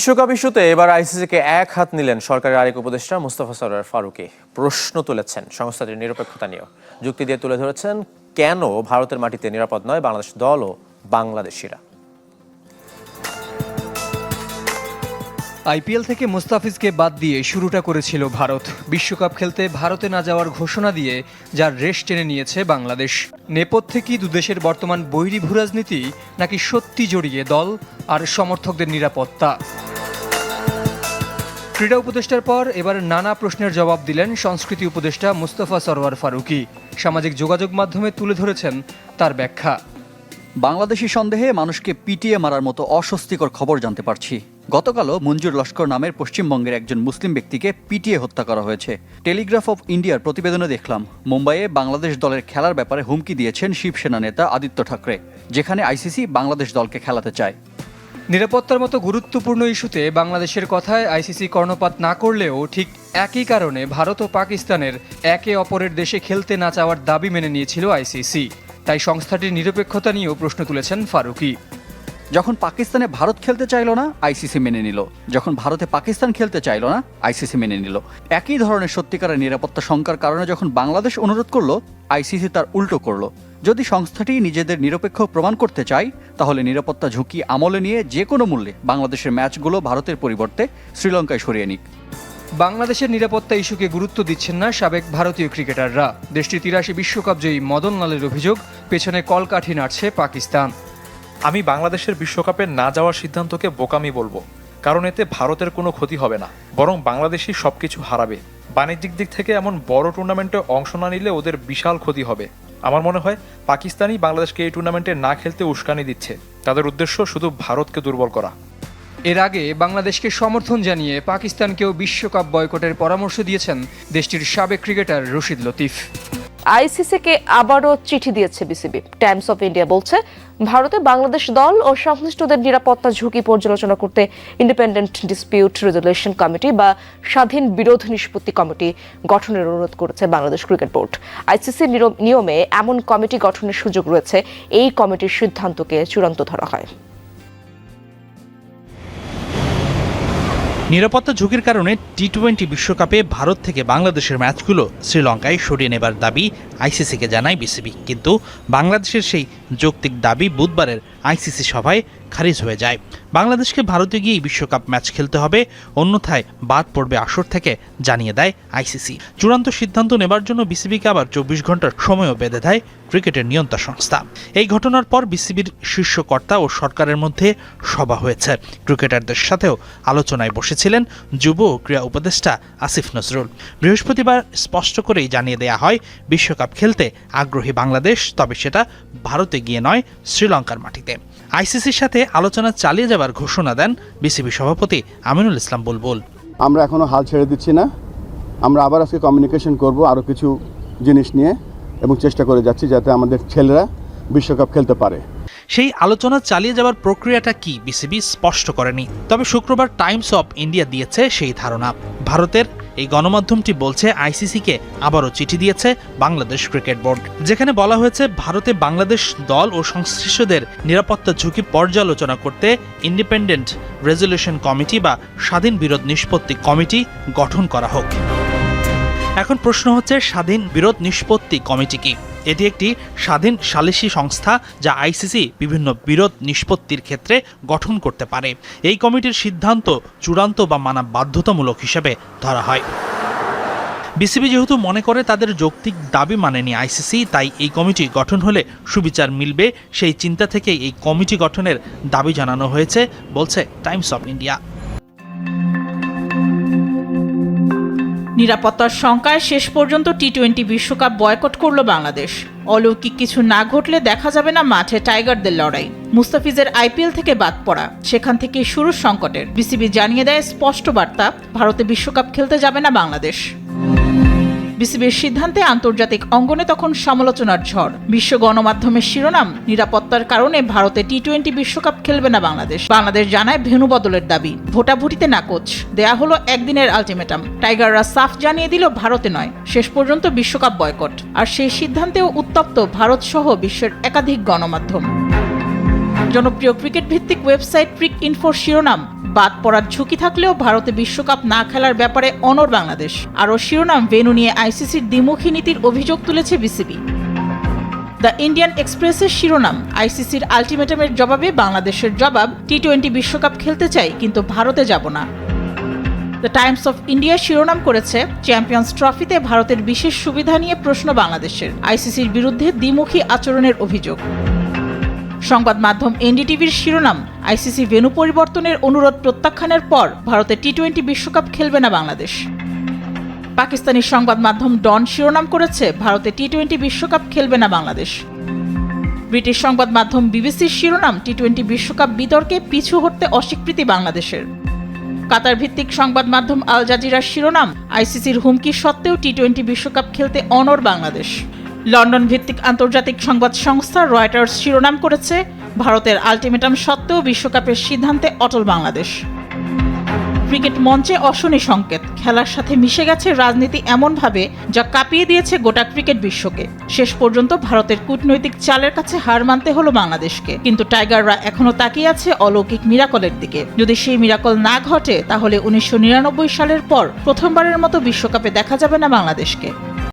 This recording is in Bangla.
বিশ্বকাপ ইস্যুতে এবার আইসিসিকে এক হাত নিলেন সরকারের আরেক উপদেষ্টা মুস্তাফা সরোয়ার ফারুকী। প্রশ্ন তুলেছেন সংস্থাটির নিরপেক্ষতা নিয়েও। যুক্তি দিয়ে তুলে ধরেছেন কেন ভারতের মাটিতে নিরাপদ নয় বাংলাদেশ দল ও বাংলাদেশিরা। আইপিএল থেকে মুস্তাফিজকে বাদ দিয়ে শুরুটা করেছিল ভারত। বিশ্বকাপ খেলতে ভারতে না যাওয়ার ঘোষণা দিয়ে যার রেশ টেনে নিয়েছে বাংলাদেশ। নেপথ্যে কি দুদেশের বর্তমান বৈরী ভূরাজনীতি, নাকি সত্যি জড়িয়ে দল আর সমর্থকদের নিরাপত্তা? ক্রীড়া উপদেষ্টার পর এবার নানা প্রশ্নের জবাব দিলেন সংস্কৃতি উপদেষ্টা মুস্তাফা সরোয়ার ফারুকী। সামাজিক যোগাযোগ মাধ্যমে তুলে ধরেছেন তার ব্যাখ্যা। বাংলাদেশি সন্দেহে মানুষকে পিটিয়ে মারার মতো অস্বস্তিকর খবর জানতে পারছি। গতকালও মঞ্জুর লস্কর নামের পশ্চিমবঙ্গের একজন মুসলিম ব্যক্তিকে পিটিয়ে হত্যা করা হয়েছে। টেলিগ্রাফ অফ ইন্ডিয়ার প্রতিবেদনে দেখলাম মুম্বাইয়ে বাংলাদেশ দলের খেলার ব্যাপারে হুমকি দিয়েছেন শিবসেনা নেতা আদিত্য ঠাকরে, যেখানে আইসিসি বাংলাদেশ দলকে খেলাতে চায়। নিরাপত্তার মতো গুরুত্বপূর্ণ ইস্যুতে বাংলাদেশের কথায় আইসিসি কর্ণপাত না করলেও ঠিক একই কারণে ভারত ও পাকিস্তানের একে অপরের দেশে খেলতে না চাওয়ার দাবি মেনে নিয়েছিল আইসিসি। তাই সংস্থাটির নিরপেক্ষতা নিয়েও প্রশ্ন তুলেছেন ফারুকী। যখন পাকিস্তানে ভারত খেলতে চাইল না, আইসিসি মেনে নিল। যখন ভারতে পাকিস্তান খেলতে চাইল না, আইসিসি মেনে নিল। একই ধরনের সত্যিকারের নিরাপত্তা শঙ্কার কারণে যখন বাংলাদেশ অনুরোধ করলো, আইসিসি তার উল্টো করলো। যদি সংস্থাটি নিজেদের নিরপেক্ষ প্রমাণ করতে চায়, তাহলে নিরাপত্তা ঝুঁকি আমলে নিয়ে যে কোনো মূল্যে বাংলাদেশের ম্যাচগুলো ভারতের পরিবর্তে শ্রীলঙ্কায় সরিয়ে নিক। বাংলাদেশের নিরাপত্তা ইস্যুকে গুরুত্ব দিচ্ছেন না সাবেক ভারতীয় ক্রিকেটাররা। দেশটির 83 বিশ্বকাপ জয়ী মদন লালের অভিযোগ, পেছনে কলকাঠি নাড়ছে পাকিস্তান। আমি বাংলাদেশের বিশ্বকাপে না যাওয়ার সিদ্ধান্তকে বোকামি বলবো, কারণ এতে ভারতের কোনো ক্ষতি হবে না, বরং বাংলাদেশই সবকিছু হারাবে। বাণিজ্যিক দিক থেকে এমন বড় টুর্নামেন্টে অংশ না নিলে ওদের বিশাল ক্ষতি হবে। আমার মনে হয় পাকিস্তানই বাংলাদেশকে এই টুর্নামেন্টে না খেলতে উস্কানি দিচ্ছে। তাদের উদ্দেশ্য শুধু ভারতকে দুর্বল করা। এর আগে বাংলাদেশকে সমর্থন জানিয়ে পাকিস্তানকেও বিশ্বকাপ বয়কটের পরামর্শ দিয়েছেন দেশটির সাবেক ক্রিকেটার রশিদ লতিফ। আইসিসিকে আবারও চিঠি দিয়েছে বিসিবি। টাইমস অফ ইন্ডিয়া বলছে, ভারতে বাংলাদেশ দল ও সংশ্লিষ্টদের নিরাপত্তা ঝুঁকি পর্যালোচনা করতে ইন্ডিপেন্ডেন্ট ডিসপিউট রেজলিউশন কমিটি বা স্বাধীন বিরোধ নিষ্পত্তি কমিটি গঠনের অনুরোধ করেছে বাংলাদেশ ক্রিকেট বোর্ড। আইসিসির নিয়মে এমন কমিটি গঠনের সুযোগ রয়েছে। এই কমিটির সিদ্ধান্তকে চূড়ান্ত ধরা হয়। নিরাপত্তা ঝুঁকির কারণে টি-20 বিশ্বকাপে ভারত থেকে বাংলাদেশের ম্যাচগুলো শ্রীলঙ্কায় সরিয়ে নেবার দাবি আইসিসিকে জানায় বিসিবি। কিন্তু বাংলাদেশের সেই যৌক্তিক দাবি বুধবারের আইসিসি সভায় খারিজ হয়ে যায়। বাংলাদেশকে ভারতে গিয়ে বিশ্বকাপ ম্যাচ খেলতে হবে, অন্যথায় বাদ পড়বে আসর থেকে জানিয়ে দেয় আইসিসি। চূড়ান্ত সিদ্ধান্ত নেবার জন্য বিসিবিকে আবার 24 ঘন্টার সময়ও বেঁধে দেয় ক্রিকেটের নিয়ন্ত্রণ সংস্থা। এই ঘটনার পর বিসিবির শীর্ষ কর্তা ও সরকারের মধ্যে সভা হয়েছে। ক্রিকেটারদের সাথেও আলোচনায় বসেছিলেন যুব ও ক্রীড়া উপদেষ্টা আসিফ নজরুল। বৃহস্পতিবার স্পষ্ট করেই জানিয়ে দেয়া হয়, বিশ্বকাপ খেলতে আগ্রহী বাংলাদেশ, তবে সেটা ভারতে গিয়ে নয়, শ্রীলঙ্কার মাটিতে। আইসিসির সাথে আলোচনা চালিয়ে যাবার ঘোষণা দেন বিসিবি সভাপতি আমিনুল ইসলাম বুলবুল। আমরা এখনো হাল ছেড়ে দিচ্ছি না। আমরা আবার আজকে কমিউনিকেশন করব আরও কিছু জিনিস নিয়ে, এবং চেষ্টা করে যাচ্ছি যাতে আমাদের ছেলেরা বিশ্বকাপ খেলতে পারে। সেই আলোচনা চালিয়ে যাওয়ার প্রক্রিয়াটা কি বিসিবি স্পষ্ট করেনি, তবে শুক্রবার টাইমস অফ ইন্ডিয়া দিয়েছে সেই ধারণা। ভারতের এই গণমাধ্যমটি বলছে, আইসিসিকে আবারও চিঠি দিয়েছে বাংলাদেশ ক্রিকেট বোর্ড, যেখানে বলা হয়েছে ভারতে বাংলাদেশ দল ও সংশ্লিষ্টদের নিরাপত্তা ঝুঁকি পর্যালোচনা করতে ইন্ডিপেন্ডেন্ট রেজলিউশন কমিটি বা স্বাধীন বিরোধ নিষ্পত্তি কমিটি গঠন করা হোক। এখন প্রশ্ন হচ্ছে, স্বাধীন বিরোধ নিষ্পত্তি কমিটি কি? এটি একটি স্বাধীন সালিসি সংস্থা যা আইসিসি বিভিন্ন বিরোধ নিষ্পত্তির ক্ষেত্রে গঠন করতে পারে। এই কমিটির সিদ্ধান্ত চূড়ান্ত বা মানা বাধ্যতামূলক হিসেবে ধরা হয়। বিসিবি যেহেতু মনে করে তাদের যৌক্তিক দাবি মানেনি আইসিসি, তাই এই কমিটি গঠন হলে সুবিচার মিলবে, সেই চিন্তা থেকেই এই কমিটি গঠনের দাবি জানানো হয়েছে বলছে টাইমস অফ ইন্ডিয়া। নিরাপত্তার শঙ্কায় শেষ পর্যন্ত টি-20 বিশ্বকাপ বয়কট করল বাংলাদেশ। অলৌকিক কিছু না ঘটলে দেখা যাবে না মাঠে টাইগারদের লড়াই। মুস্তাফিজের আইপিএল থেকে বাদ পড়া, সেখান থেকে শুরু সংকটের। বিসিবি জানিয়ে দেয় স্পষ্ট বার্তা, ভারতে বিশ্বকাপ খেলতে যাবে না বাংলাদেশ। বিসিবির সিদ্ধান্তে আন্তর্জাতিক অঙ্গনে তখন সমালোচনার ঝড়। বিশ্ব গণমাধ্যমের শিরোনাম, নিরাপত্তার কারণে ভারতে টি-20 বিশ্বকাপ খেলবে না বাংলাদেশ। বাংলাদেশ জানায় ভেন্যু বদলের দাবি, ভোটাভুটিতে নাকচ। দেয়া হলো একদিনের আলটিমেটাম। টাইগাররা সাফ জানিয়ে দিল ভারতে নয়, শেষ পর্যন্ত বিশ্বকাপ বয়কট। আর সেই সিদ্ধান্তেও উত্তপ্ত ভারত সহ বিশ্বের একাধিক গণমাধ্যম। জনপ্রিয় ক্রিকেট ভিত্তিক ওয়েবসাইট ক্রিক ইনফোর শিরোনাম, বাদ পড়ার ঝুঁকি থাকলেও ভারতে বিশ্বকাপ না খেলার ব্যাপারে অনড় বাংলাদেশ। আরও শিরোনাম, ভেন্যু নিয়ে আইসিসির দ্বিমুখী নীতির অভিযোগ তুলেছে বিসিবি। দ্য ইন্ডিয়ান এক্সপ্রেসের শিরোনাম, আইসিসির আলটিমেটামের জবাবে বাংলাদেশের জবাব, টি-20 বিশ্বকাপ খেলতে চাই কিন্তু ভারতে যাব না। দ্য টাইমস অফ ইন্ডিয়া শিরোনাম করেছে, চ্যাম্পিয়ন্স ট্রফিতে ভারতের বিশেষ সুবিধা নিয়ে প্রশ্ন বাংলাদেশের, আইসিসির বিরুদ্ধে দ্বিমুখী আচরণের অভিযোগ। সংবাদ মাধ্যম এনডিটিভির শিরোনাম, আইসিসি ভেন্যু পরিবর্তনের অনুরোধ প্রত্যাখ্যানের পর ভারতে টি-20 বিশ্বকাপ খেলবে না বাংলাদেশ। পাকিস্তানি সংবাদ মাধ্যম ডন শিরোনাম করেছে, ভারতে টি-20 বিশ্বকাপ খেলবে না বাংলাদেশ। ব্রিটিশ সংবাদ মাধ্যম বিবিসির শিরোনাম, টি-20 বিশ্বকাপ বিতর্কে পিছু হটতে অস্বীকৃতি বাংলাদেশের। কাতার ভিত্তিক সংবাদ মাধ্যম আল জাজিরার শিরোনাম, আইসিসির হুমকি সত্ত্বেও টি-20 বিশ্বকাপ খেলতে অনড় বাংলাদেশ। লন্ডন ভিত্তিক আন্তর্জাতিক সংবাদ সংস্থা রয়টার্স শিরোনাম করেছে, ভারতের আলটিমেটাম সত্ত্বেও বিশ্বকাপের সিদ্ধান্তে অটল বাংলাদেশ। ক্রিকেট মঞ্চে অশনি সংকেত, খেলার সাথে মিশে গেছে রাজনীতি এমনভাবে যা কাঁপিয়ে দিয়েছে গোটা ক্রিকেট বিশ্বকে। শেষ পর্যন্ত ভারতের কূটনৈতিক চালের কাছে হার মানতে হলো বাংলাদেশকে, কিন্তু টাইগাররা এখনো তাকিয়ে আছে অলৌকিক মিরাকলের দিকে। যদি সেই মিরাকল না ঘটে তাহলে 1999 সালের পর প্রথমবারের মতো বিশ্বকাপে দেখা যাবে না বাংলাদেশকে।